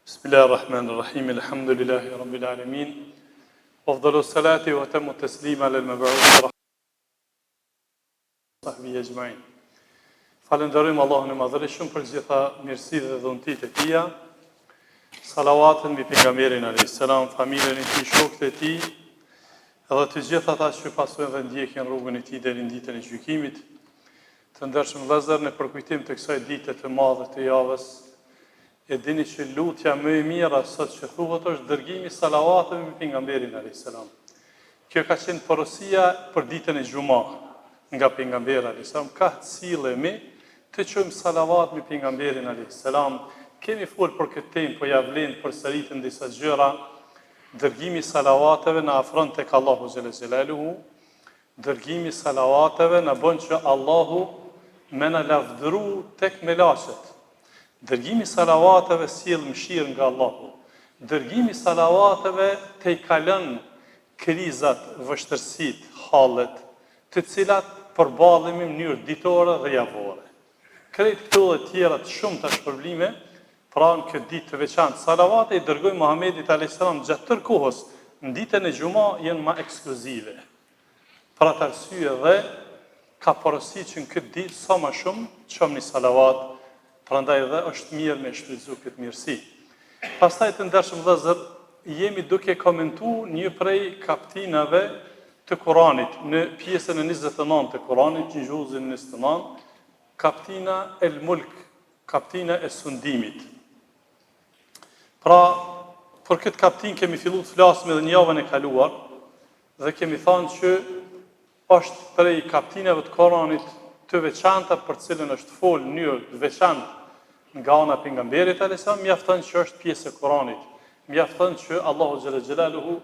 Bismillahirrahmanirrahim. Alhamdulillahi rabbil alamin. Afdalu salati wa tamu taslima lil mab'uth sahbihi ajma'in. Falenderojmë Allahun e Madhërisht për gjitha mirësitë dhe dhuntitë e Tija. Salavatën mbi pejgamberin alayhis salam, familjen e tij, shokët e tij, edhe të gjithë ata që pasojnë dhe ndjekin rrugën e tij deri në ditën e gjykimit. Të ndershëm vëllezër, në përkujtim të kësaj dite të madhe të javës, e dini që lutja më e mira sot që thuhet është dërgimi salavatëve mbi pejgamberin alayhis salam. Kjo ka qenë porosia për ditën e Xhumë nga pejgamberi alayhis salam, ka cilëmi të çojmë salavat mbi pejgamberin alayhis salam. Kemi folur për këtë temë, po ja vlen përsëritën disa gjëra. Dërgimi salavateve na afron tek Allahu xhalla xhelaluhu. Dërgimi salavateve na bën që Allahu më na lavdëru tek melaqet. Dërgimi salavateve sjell mëshirë nga Allahu. Dërgimi salavateve te I kalon krizat, vështirësitë, hallet, të cilat përballemi në mënyrë ditore dhe javore. Krejt këto dhe tjera të shumta shpërblime, pra në këtë ditë të veçantë, salavate I dërgoi Muhamedit alayhis salam gjatë tërë kohës, në ditën e Xhumë janë më ekskluzive. Për atë arsye dhe ka porositur që në këtë ditë sa më shumë çojmë salavat. Prandaj dhe është mirë me shfrytëzu këtë mirësi. Pastaj të ndershëm vëllezër, jemi duke komentuar një prej kaptinave të Kuranit, në pjesën e 29 të Kuranit, në juzin 29, kaptina El Mulk, kaptina e sundimit. Pra, për këtë kaptin kemi filluar të flasim edhe në javën e kaluar dhe kemi thënë që është prej kaptinave të Kuranit të veçanta për cilën është folë në mënyrë të veçantë nga ana e pejgamberit alayhis salam, mjafton që është pjesë e Kuranit. Mjafton që Allahu xhalla xhelaluhu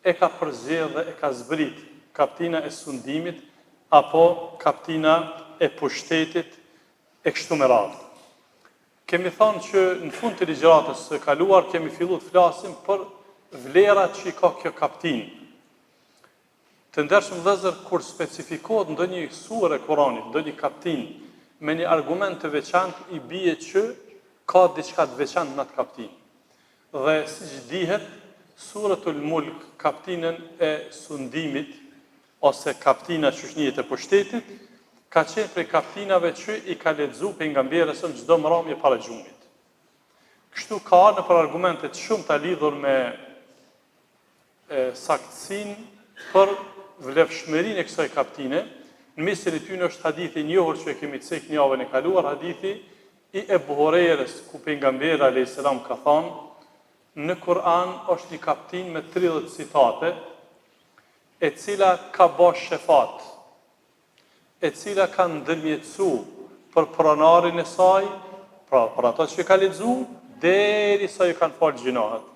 e ka përzgjedhur dhe e ka zbrit kaptina e sundimit apo kaptina e pushtetit e kështu me radhë. Kemi thënë që në fund të ligjëratës së kaluar kemi filluar të flasim për vlerat që ka kjo kaptinë. Të ndershëm vëllezër, kur specifikohet ndonjë sure e Kuranit, ndonjë kaptinë me një argument të veçantë, I bie që ka diçka të veçantë në atë kaptinë. Dhe siç dihet, Suratul Mulk, kaptinën e sundimit ose kaptina që shnihet e pushtetit, ka qenë prej kaptinave që I ka lexuar pejgamberi sa çdo mramje para xhumit. Kështu ka në për argumente të shumta lidhur me saktësinë për vlefshmërinë e kësaj kaptine. Në mesin e tyre është hadithi I njohur që e kemi cek në javën e kaluar, hadithi I Ebu Hurajrës, ku pejgamberi alayhis salam ka thënë, në Kur'an është një kaptin me 30 citate, e cila ka bash shefat, e cila ka ndërmjetësu për pronarin e saj, pra për ata që ka lexuar, derisa I kanë falë gjinohet.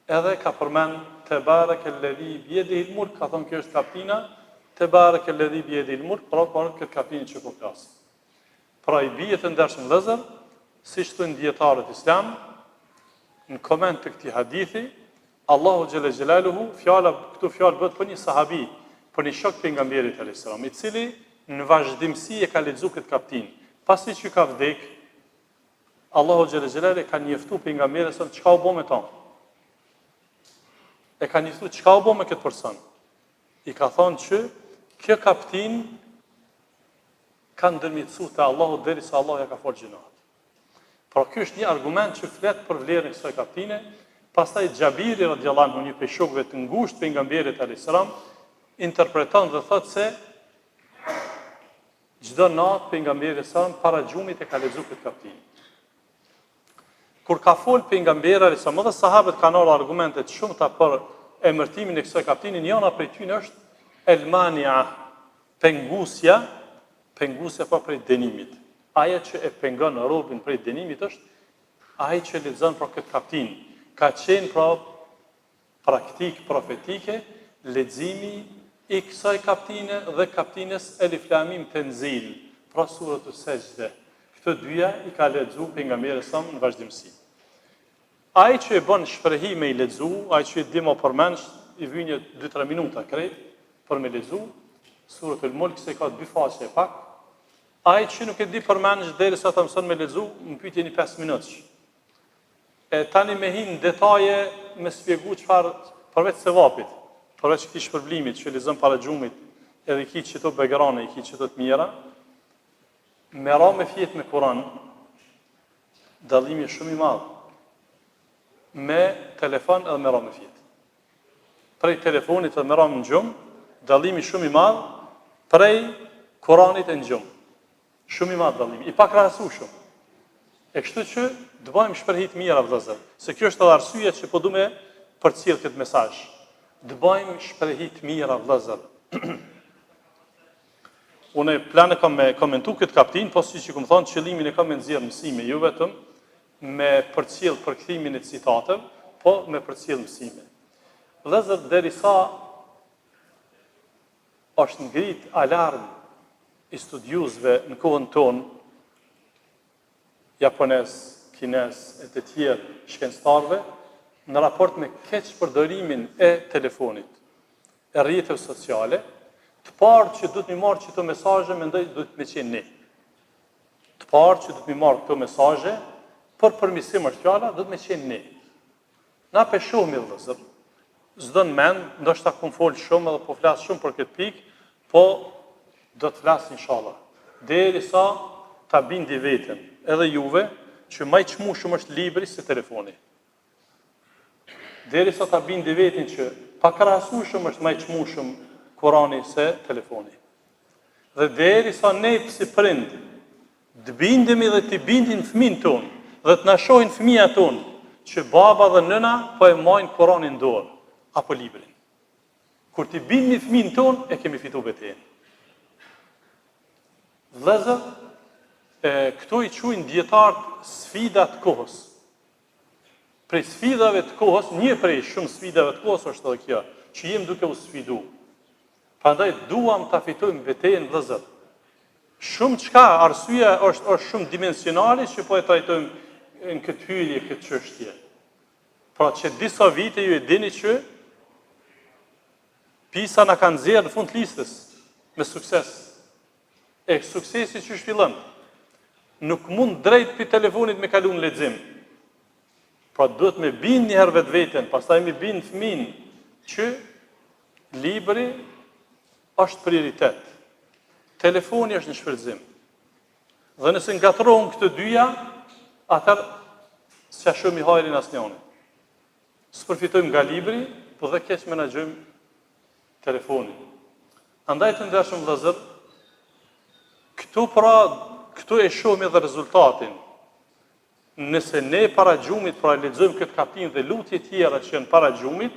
Edhe ka përmend Tebarekelladhi biyadihil mulk, ka thonë kjo është kaptina Tebarekelladhi biyadihil mulk, pra për këtë kaptinë që po flas. Pra I bie të ndershëm vëllezër, siç thonë dietarët islam, në koment të këtij hadithi, Allahu xhalla xhelaluhu, këtu fjalë bëhet për një sahabi, për një shok pejgamberit alayhis salam, I cili në vazhdimsi e ka lexuar këtë kaptinë. Pasi që ka vdek, Allahu xhalla xhelaluhu ka njoftuar pejgamberin se çka u bë me ta. E ka njësu çka u bë me këtë person. I ka thonë që kjo kaptin ka ndërmjetësuar te Allahu derisa Allah ja ka folë gjinohat. Pra ky është një argument që flet për vlerën e kësaj kaptine. Pastaj Xhabiri radhiyallahu anhu, një prej shokëve të ngushtë pejgamberit alayhis salam, interpreton dhe thotë se çdo natë pejgamberi sa para xhumit e ka lexuar këtë kaptinë. Kur ka fol pejgamberi alayhis salam, dhe sahabët kanë marrë argumente të shumta për emërtimin e kësaj kaptine, njëra prej tyre është el-mania, pengusja pa prej dënimit. Aja që e pengon robën prej dënimit është ai që lexon për këtë kaptinë. Ka qenë pra praktik profetike leximi I kësaj kaptine dhe kaptinës Elif Lam Mim Tenzil, pra suratul Sejdë. Këto dyja I ka lexuar pejgamberi sa në vazhdimsi. Ai që e bën shprehi me I lexu, ai që di më përmend, I vjen 2-3 minuta krejt për me lexu. Suratul Mulk se ka 2 faqe pak. Ai që nuk e di përmend derisa ta mëson me lexu, më pyetje një 5 minutë. Tani me hinë në detaje me spjegu çfarë përveç sevapit, përveç këtij shpërblimit që lexon para xhumit, edhe ki çto background, ki çto të mira, me ra me fjet me Kur'an, dallimi shumë i madh me telefon edhe me ra me fjet. Prej telefonit edhe me ra në gjumë, dallimi shumë i madh prej Kur'anit e në gjumë. Shumë i madh dallimi, i pakrahasueshëm. E kështu që të bëjmë shprehit mira vëllezër, se kjo është edhe arsyeja që po du me përcjell këtë mesazh. Të bëjmë shprehit mira vëllezër. Unë plane kam me komentu këtë kaptin, po siç që kam thonë, qëllimin e kam me nxjerr mësime, jo vetëm me përcjell përkthimin e citateve, po me përcjell mësime. Vëllezër, derisa është ngrit alarm i studiuzve në kohën tonë, japonez, kines e të tjerë shkencëtarëve, në raport me keq përdorimin e telefonit, e rrjeteve sociale, të parë që duhet mi marrë këto mesazhe, mendoj duhet me qenë ne. Të parë që duhet mi marrë këto mesazhe, për përmirësim është fjala, duhet me qenë ne. Na pe shohmi vëllezër, s'do në mend, ndoshta kum fol shumë edhe po flas shumë për këtë pikë, po do të flas inshallah. Derisa ta bindi veten, edhe juve, që më i çmueshëm është libri se telefoni. Derisa ta bindi veten që pakrahasueshëm është më i çmueshëm Kurani se telefoni. Dhe derisa ne si prind të bindemi dhe të bindin fëmijën tonë, dhe të na shohin fëmijët tonë që baba dhe nëna po e marrin Kuranin në dorë apo librin. Kur të bindni fëmijën tonë, e kemi fituar betejën. Vëllezër, këto i quajnë dietarët sfidat kohës. Prej sfidave të kohës, një prej shumë sfidave të kohës është edhe kjo, që jem duke u sfidu. Prandaj duam ta fitojmë betejën vëllezër. Shumë çka, arsyeja është shumë dimensionale që po e trajtojmë në këtë hyrje, këtë çështje. Pra që disa vite ju e dini që PISA na kanë nxjerrë në fund listës me sukses. E suksesi që shfillon, nuk mund drejt për telefonit me kalu në lexim. Pra duhet me bind një herë vetveten, pastaj me bind fëmin që libri është prioritet. Telefoni është në shfrytëzim. Dhe nëse ngatrohen këto dyja, atëherë s'ka shumë i hajrin asnjëri. S'përfitojmë nga libri, po dhe keq menaxhojmë telefonin. Andaj të ndershëm vëllezër, këtu e shohim edhe rezultatin. Nëse ne para gjumit, pra lexojmë këtë kapitull dhe lutje tjera që janë para gjumit,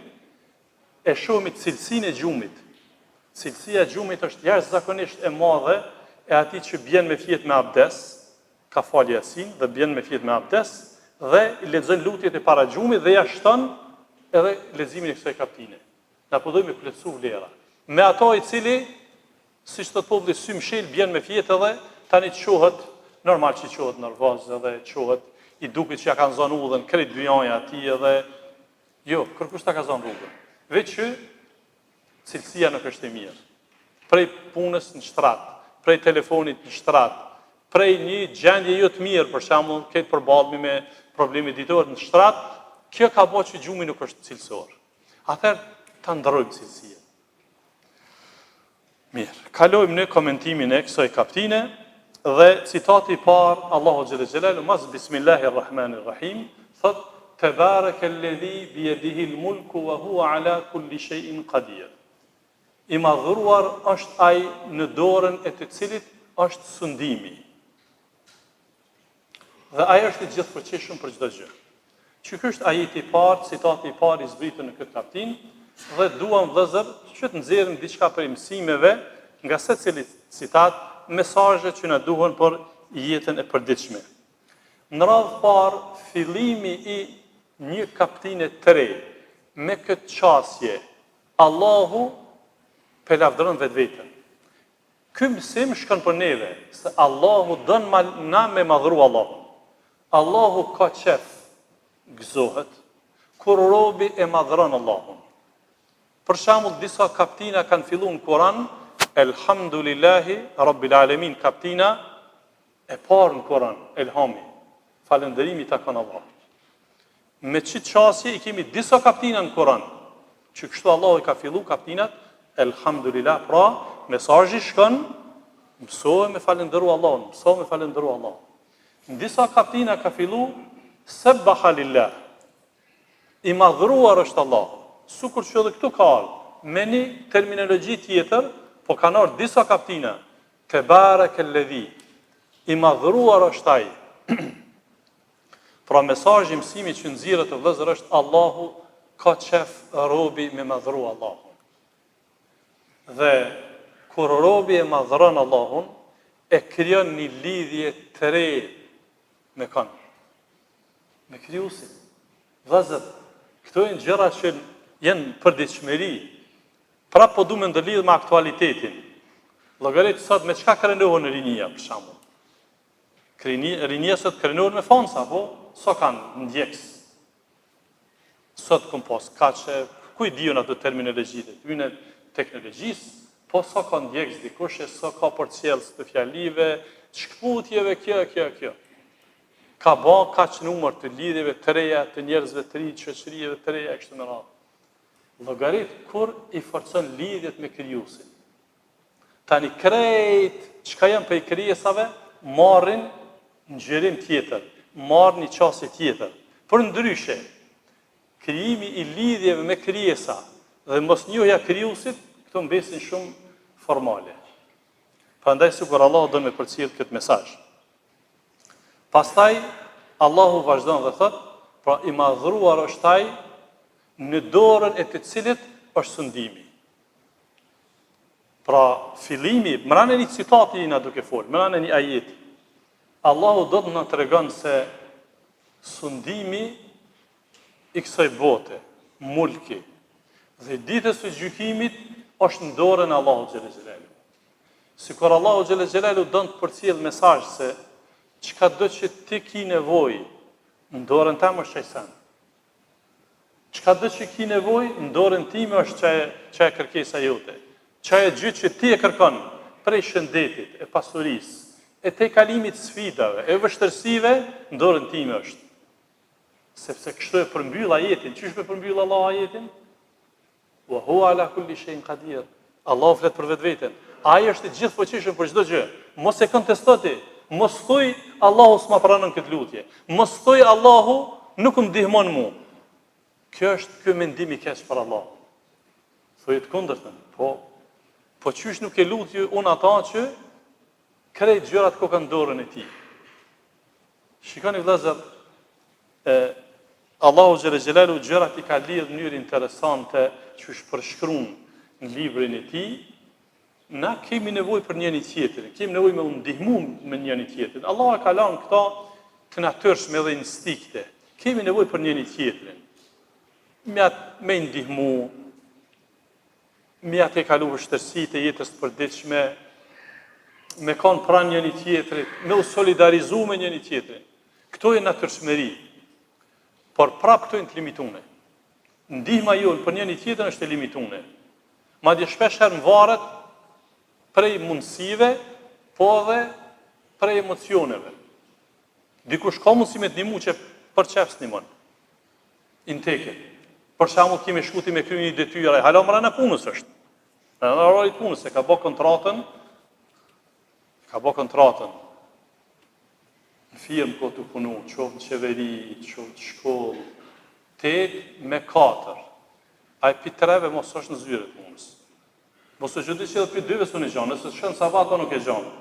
e shohim cilësinë e gjumit. Cilësia e gjumit është jashtëzakonisht e madhe e atij që bjen me fjet me abdes, ka fal Yasin dhe bjen me fjet me abdes dhe lexon lutjet e para gjumit dhe ja shton edhe leximin e kësaj kapitine. Na po dojmë plotësu vlera. Me ato i cili, siç thot populli, sy mshel bjen me fjet edhe tani çohet, normal që çohet nervoz edhe çohet i duket që ja kanë zonë udhën krejt dyanja atij edhe jo, kërkush ta ka zonë rrugën. Veç që cilësia nuk është e mirë. Prej punës në shtrat, prej telefonit në shtrat, prej një gjendje jo të mirë, për shembull, këtë përballmi me probleme ditore në shtrat, kjo ka bërë që gjumi nuk është cilësor. Atëherë ta ndrojmë cilësinë. Mirë, kalojmë në komentimin e kësaj kapitine dhe citati i parë, Allahu xhelle xhelalu mas bismillahirrahmanirrahim, thot Tebarakalladhi biyadihi al-mulku wa huwa ala kulli shay'in qadir. I madhëruar është ai në dorën e të cilit është sundimi. Dhe ai është i gjithëfuqishëm për çdo gjë. Që ky është ajeti i parë, citati i parë i zbritur në këtë kapitull, dhe duam vëllezër që të nxjerrim diçka prej mësimeve nga secili citat, mesazhe që na duhen për jetën e përditshme. Në radhë parë, fillimi i një kapitine të re me këtë qasje, Allahu pe lavdëron vetveten. Ky mësim shkon për neve, se Allahu don na me madhru Allahun. Allahu ka qef, gëzohet, kur robi e madhron Allahun. Për shembull, disa kaptina kanë filluar në Kur'an, Elhamdulillahi Rabbil Alamin, kaptina e parë në Kur'an, Elhami, falënderimi takon Allahut. me qitë qasje i kemi disa kaptina në Koran, që kështu Allah i ka fillu kaptinat, elhamdulillah, pra, mesazhi shkon, mësohe me falendëru Allahun, mësohe me falendëru Allahun. Në disa kaptina ka fillu, sebbaha lillah, i madhruar është Allah, sukur që edhe këtu ka ardhur, me një terminologji tjetër, po kanë ardhur disa kaptina, tebarekelledhi, i madhruar është ai. Pra mesazhi mësimi që nxirret të vëllezër është Allahu ka qef robi me madhru Allahun. Dhe kur robi e madhron Allahun, e krijon një lidhje të re me kënë, me krijuesin. Vëllezër, këto janë gjëra që janë përditshmëri. Pra po du me ndërlidh me aktualitetin. Llogarit sot me çka krenohen rinia për shembull. Rinia sot krenohen me fonsa, po so kanë ndjeks. Sot kom pas kaçe, ku i diun ato terminologjitë, hynë teknologjisë, po so ka ndjeks dikush, so ka përcjellës të fjalive, shkputjeve, kjo. Ka ba kaq numër të lidhjeve të reja, të njerëzve të rinj, shoqërive të reja kështu me radhë. Llogarit kur i forcon lidhjet me krijuesin. Tani krejt, çka janë për krijesave, marrin ngjërim tjetër, marrin një qasje tjetër. Për ndryshe, krijimi i lidhjeve me krijesa dhe mosnjohja e krijuesit, këto mbesin shumë formale. Prandaj sikur Allah do me përcjell këtë mesazh. Pastaj Allahu vazhdon dhe thot, pra i madhruar është ai në dorën e të cilit është sundimi. Pra fillimi, mërane një citati i na duke folë, mërane një ajeti. Allahu do të na tregon se sundimi i kësaj bote, mulki, dhe ditës së gjykimit është në dorën e Allahu xhela xhelalu. Sikur Allahu xhela xhelalu don të përcjell mesazh se çka do që ti ki nevojë, në dorën tëme është çajsan. Çka do që ki nevojë, në dorën time është çaj kërkesa jote. Çaj gjë që ti e kërkon prej shëndetit, e pasurisë, e te kalimit sfidave, e vështërsive, në dorën time është. Sepse kështu e përmbyll ajetin. Çish me përmbyll Allah ajetin? Wa huwa ala kulli shay'in qadir. Allah flet për vetveten. Ai është i gjithfuqishëm për çdo gjë. Mos e kontesto ti. Mos thuj Allahu s'ma pranon këtë lutje. Mos thuj Allahu nuk më ndihmon mua. Kjo është ky mendim i keq për Allah. Thuj të kundërtën. Po çysh nuk e lutje unë ata që krejt gjërat ko kanë dorën e tij. Shikoni vëllezër, Allahu xhela xhelalu gjërat i ka lidhur në mënyrë interesante që është përshkruar në librin e tij. Na kemi nevojë për njëri tjetrin, kemi nevojë me u ndihmu me njëri tjetrin. Allah ka lënë këto të natyrshme dhe instikte. Kemi nevojë për njëri tjetrin. Me ndihmu, me atë kalu vështirësitë e jetës së përditshme, me kanë pranë njëri tjetrit, me u solidarizu me njëri tjetrin. Këto janë natyrshmëri. Por prap këto janë të limituara. Ndihma jonë për njëri tjetrin është e limituar. Madje shpesh herë varet prej mundësive, po edhe prej emocioneve. Dikush ka mundësi me të ndihmu që për çfarë s'ndihmon. Inteke. Për shembull kemi shkuti me kryen një detyrë, hala mbrana punës është. Në orarin e punës e ka bë kontratën. Në firmë ko të punu, qoftë në qeveri, qoftë në shkollë, 8 me 4. Ai pi 3-ve mos është në zyre të punës. Mos është gjëndi që edhe pi 2-ve së në gjanë, nëse shënë sabat o nuk e gjanë.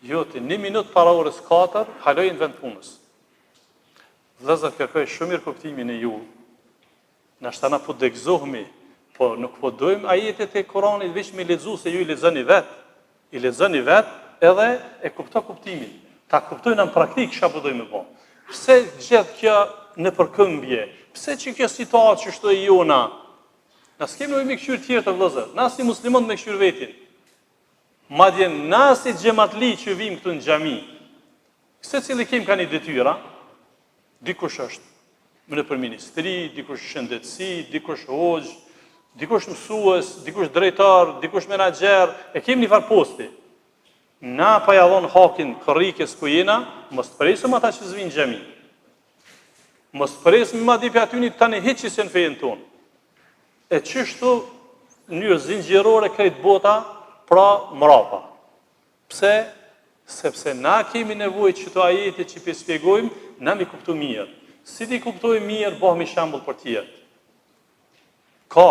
Jo, ti 1 minutë para orës 4, halojnë vend punës. Vëllezër, kërkoj shumë mirë kuptimin e ju. Na shtana po degzohemi, po nuk po dojmë ajetet e Koranit veç me lexu se ju i lexoni vetë. I lexoni vetë edhe e kupto kuptimin. Ta kuptojnë në praktik çka po dojmë bë. Pse gjithë kjo në përkëmbje? Pse që kjo situatë që shto e jona? Na s'kem nevojë me këshyr tjetër të vëllezër. Na si musliman me këshyr vetin. Madje na si xhamatli që vim këtu në xhami. Secili kem ka një detyra. Dikush është nëpër ministri, dikush shëndetësi, dikush hoxh, dikush mësues, dikush drejtar, dikush menaxher, e kemi një farë posti. Na pa ja dhon hakin korrikës ku jena, mos presim ata që zvinë xhami. Mos presim ma di për aty një tani hiqi se në fejnë tonë. E qështu një zinxhirore krejt bota, pra mrapa. Pse? Sepse na kemi nevojë që të ajete që i shpjegojmë, na mi kuptu mirë. Si ti kuptoj mirë, bëhemi shembull për tjerë. Ka,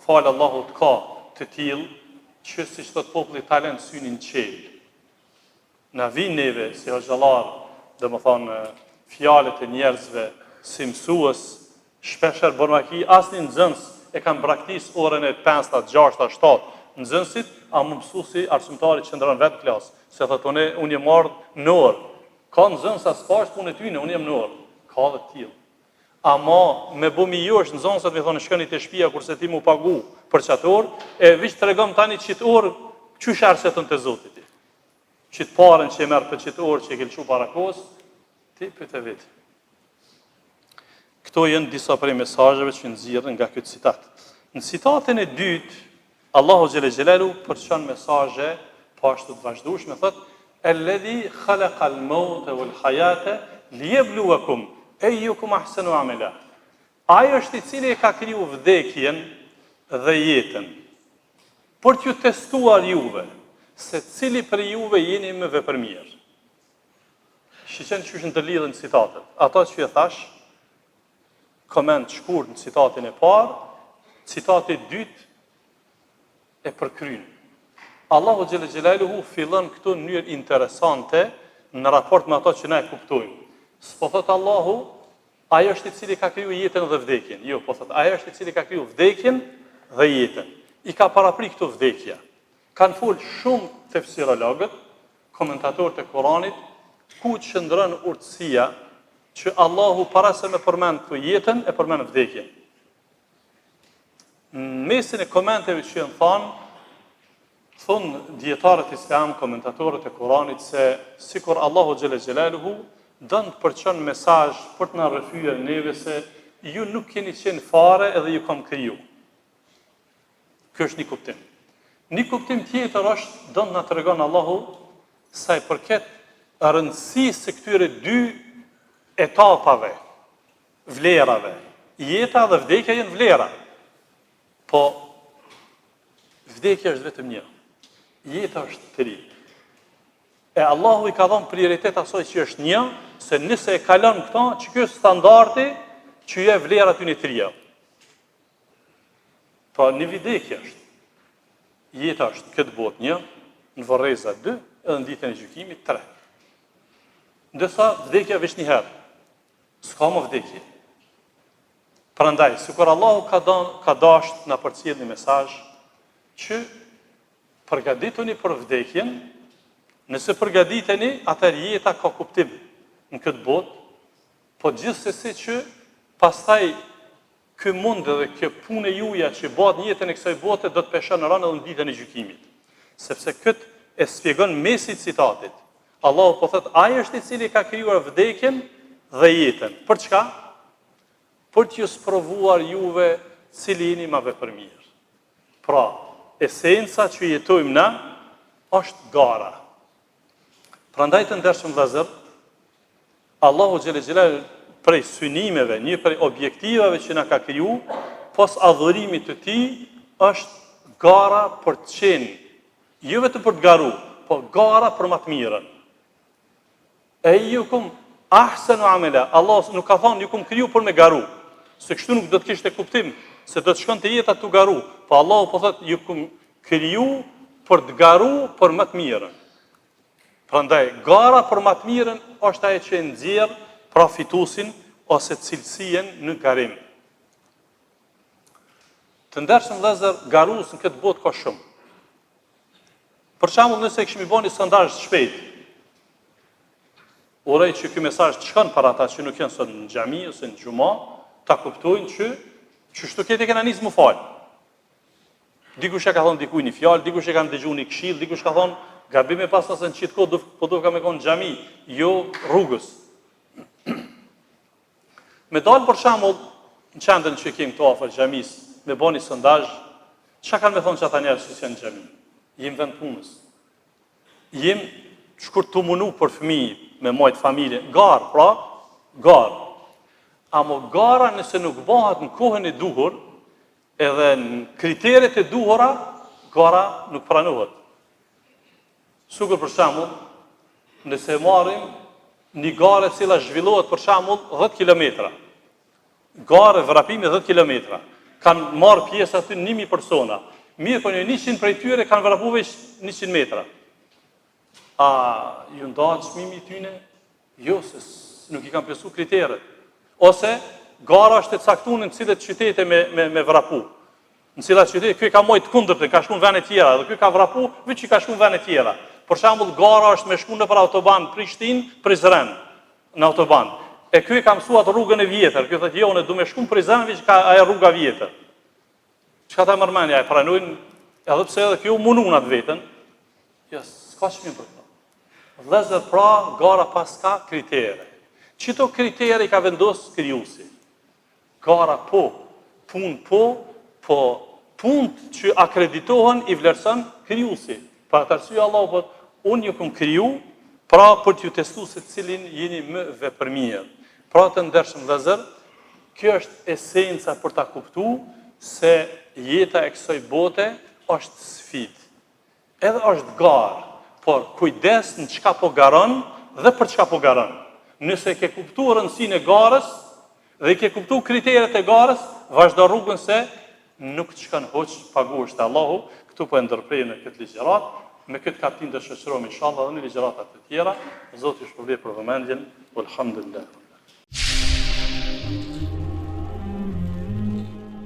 falë Allahut, ka të tillë që si thot populli talent synin qelë. Na vinë neve si hoxhallar, domethënë fjalët e njerëzve si mësues, shpeshher bormaki asnjë nxënës e kanë braktis orën e 5, 6, 7 nxënësit, a më mësuesi arsimtari që ndron vetë klasë. Se thotë unë jam marrë në orë. Ka nxënës as pash punë ty, unë jam në orë. Ka dhe të tillë. Ama me bëmi josh nxënësat më thonë shkoni te shtëpia kurse ti më pagu për çatë orë, e viç tregom tani çit orë çysh arsetën te Zoti ti. Çit parën që e merr për çit orë që e ke lëshu para kohës, ti pyet e vet. Këto janë disa prej mesazheve që nxirren nga ky citat. Në citatin e dytë, Allahu xhelle xhelalu përçon mesazhe pashtu të vazhdueshme, thotë: "Alladhi khalaqa al-mauta wal-hayata liyabluwakum ayyukum ahsanu amala." Ai është i cili e ka kriju vdekjen dhe jetën për t'ju testuar juve se cili për juve jeni më vepërmirë. Shiqen që është në të lidhën citatet. Ato që e thash, koment shkurt në citatin e parë, citatin e dytë e përkryen. Allahu xhelle xhelaluhu fillon këtu në mënyrë interesante në raport me ato që na e kuptojmë. S'po thot Allahu, ai është i cili ka kriju jetën dhe vdekjen. Jo, po thot, ai është i cili ka kriju vdekjen dhe jetën. I ka paraprit këtu vdekja. Kanë folë shumë tefsirologët, komentatorët e Kuranit, ku qëndron urtësia që Allahu para se me përmend këtu jetën, e përmend vdekjen. Në mesin e komenteve që janë thonë dietarët islam, komentatorët e Kuranit, se sikur Allahu xhelle xhelaluhu don të përçon mesazh për të na rrëfyer neve se ju nuk keni qenë fare edhe ju kam kriju. Ky është një kuptim. Një kuptim tjetër është don na tregon Allahu sa i përket rëndësisë së këtyre dy etapave, vlerave. Jeta dhe vdekja janë vlera. Po vdekja është vetëm një. Jeta është të ri. E Allahu i ka dhënë prioritet asoj që është një, se nëse e kalon këto, që kjo është standardi që je vlerat unë të rija. Po një vdekja është. Jeta është këtë botë një, në Vorreza 2, edhe në ditën e gjykimit 3. Ndërsa vdekja veç një herë. S'ka më vdekje. Prandaj, sikur Allahu ka dashur na përcjell një mesazh që përgatituni për vdekjen, nëse përgatiteni, atëherë jeta ka kuptim në këtë botë, po gjithsesi që pastaj ky mund dhe kjo punë juaja që bëhet në jetën e kësaj bote do të peshon rënë edhe në ditën e gjykimit. Sepse këtë e shpjegon mesi i citatit. Allahu po thotë, ai është i cili ka krijuar vdekjen dhe jetën. Për çka? Për t'ju sprovuar juve cili jeni më vepërmirë. Pra, esenca që jetojmë na është gara. Prandaj të ndershëm vëllezër, Allahu xhelle xhelalu prej synimeve, një prej objektivave që na ka kriju, pos adhurimit të tij është gara për të qenë, jo vetëm për të garu, po gara për më të mirën. Ejukum ahsanu amala. Allah nuk ka thonë ju kum kriju për me garu. Se kështu nuk do të kishte kuptim, se do të shkonte jeta tu garu. Po Allahu po thotë ju kum kriju për të garu për më të mirën. Prandaj gara për më të mirën është ajo që nxjerr profitusin ose cilësinë në garim. Të ndershëm vëllezër, garues në këtë botë ka shumë. Për shembull, nëse kishim i bënë sondazh shpejt, uroj që ky mesazh të shkon para ata që nuk janë sot në xhami ose në xhumë, ta kuptojnë që çështu këtë kena nis më fal. Dikush e ka thonë dikujt një fjalë, dikush e ka dëgjuar një këshill, dikush ka thonë gabim e pas asën çit kohë po do ka me kon xhami, jo rrugës. Me dal për shembull në qendrën që kemi këtu afër xhamis, me bëni sondazh, çka kanë me thonë çata njerëz që janë në xhami? Jem vend punës. Jem shkurt të munu për fëmijë me majt familje, garë, pra, garë. Amo gara nëse nuk bëhet në kohën e duhur, edhe në kriteret e duhura, gara nuk pranohet. Sukur për shembull, nëse marrim një garë e cila zhvillohet për shembull 10 kilometra. Garë vrapimi 10 kilometra. Kanë marrë pjesë aty 1000 persona. Mirë, po një 100 prej tyre kanë vrapu veç 100 metra. A ju ndahet çmimi i tyre? Jo, se nuk i kanë plotësuar kriteret. Ose gara është e caktuar në cilat qytete me vrapu. Në cilat qytete ky ka mojt kundërtën, ka shkuar në vende të tjera, dhe ky ka vrapu, veç i ka shkuar në vende të tjera. Për shembull, gara është me shkuar nëpër autoban Prishtinë-Prizren në autoban. E ky ka mësuar rrugën e vjetër. Ky thotë, "Jo, ne duam të shkojmë në Prizren, veç ka ajo rruga vjetër." Çka ta mërmendja, e pranojnë, edhe pse edhe kjo munun atë vetën. Jo, s'ka çmim për këtë. Vëllezër, pra, gara pas ka kritere. Çito kritere i ka vendosur krijuesi. Gara po, punë po punë që akreditohen i vlerëson krijuesi. Për atë arsye Allahu po, unë ju kam kriju, pra për t'ju testuar se cilin jeni më vepërmirë. Pra të ndershëm vëllezër, kjo është esenca për ta kuptuar se jeta e kësaj bote është sfidë. Edhe është garë, por kujdes në çka po garon dhe për çka po garon. Nëse ke kuptuar rëndësinë e garës dhe ke kuptuar kriteret e garës, vazhdo rrugën se nuk të shkon hoç paguhesh te Allahu. Këtu po e ndërprej në këtë ligjërat, me këtë kapitull të shoqërohemi inshallah edhe në ligjëratat e tjera. Zoti ju shpërblet për vëmendjen. Alhamdulillah.